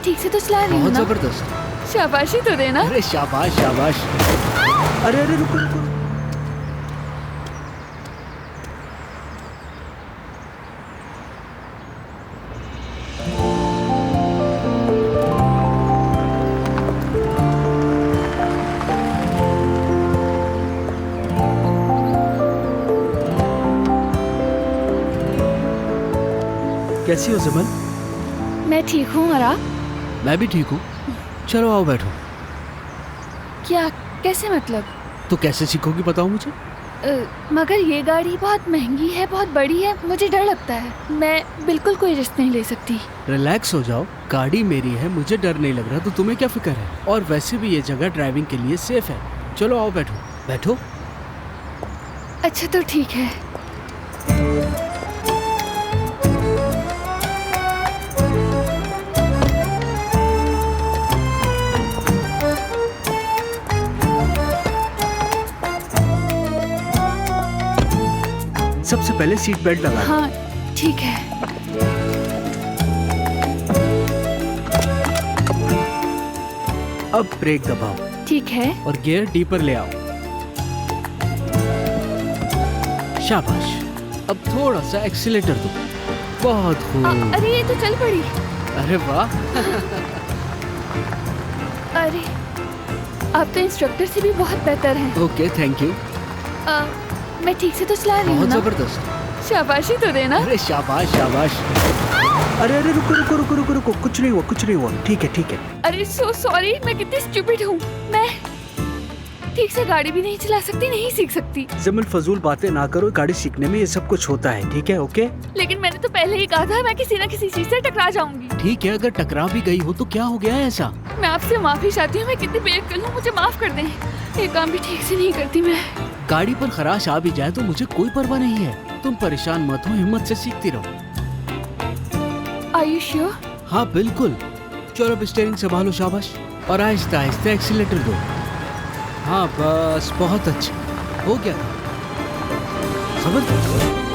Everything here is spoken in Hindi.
ठीक से तो चला रही हूँ बहुत ना। जबरदस्त। शाबाशी तो देना। अरे शाबाश शाबाश। अरे अरे रुको रुको। कैसी हो जमल? मैं ठीक हूँ और आप? मैं भी ठीक हूँ। चलो आओ बैठो। क्या? कैसे मतलब? तो कैसे सीखोगी बताओ मुझे। मगर ये गाड़ी बहुत महंगी है, बहुत बड़ी है, मुझे डर लगता है। मैं बिल्कुल कोई रिस्क नहीं ले सकती। रिलैक्स हो जाओ, गाड़ी मेरी है, मुझे डर नहीं लग रहा, तो तुम्हें क्या फिक्र है। और वैसे भी ये जगह ड्राइविंग के लिए सेफ है। चलो आओ बैठो बैठो। अच्छा तो ठीक है। सबसे पहले सीट बेल्ट लगा लो। हाँ ठीक है। अब ब्रेक दबाओ ठीक है। और गियर डी पर ले आओ। शाबाश। अब थोड़ा सा एक्सीलेटर दो। बहुत खूब। अरे ये तो चल पड़ी। अरे वाह। अरे आप तो इंस्ट्रक्टर से भी बहुत बेहतर हैं। Okay thank you. मैं ठीक से तो चला रही हूँ बहुत ना। जबरदस्त। शाबाशी तो देना। अरे शाबाश शाबाश। अरे अरे रुको रुको रुको रुको रुको, कुछ नहीं हुआ कुछ नहीं हुआ। ठीक है ठीक है। अरे सो सॉरी, मैं कितनी स्टूपिड हूँ। मैं ठीक से गाड़ी भी नहीं चला सकती, नहीं सीख सकती। जमल फजूल बातें ना करो, गाड़ी सीखने में ये सब कुछ होता है, ठीक है ओके। लेकिन मैंने तो पहले ही कहा था मैं किसी न किसी चीज से टकरा जाऊंगी। ठीक है, अगर टकरा भी गई हो तो क्या हो गया है ऐसा। मैं आपसे माफी चाहती हूँ, मैं कितनी बेवकूफ हूँ, मुझे माफ कर दें। ये काम भी ठीक से नहीं करती मैं। गाड़ी पर खराश आ भी जाए तो मुझे कोई परवाह नहीं है। तुम परेशान मत हो, हिम्मत से सीखती रहो। Are you sure? हाँ बिल्कुल। चलो अब स्टीयरिंग संभालो, शाबाश। और आहिस्ता आहिस्ता एक्सीलेटर दो। हाँ बस बहुत अच्छा हो गया। जबरदस्त।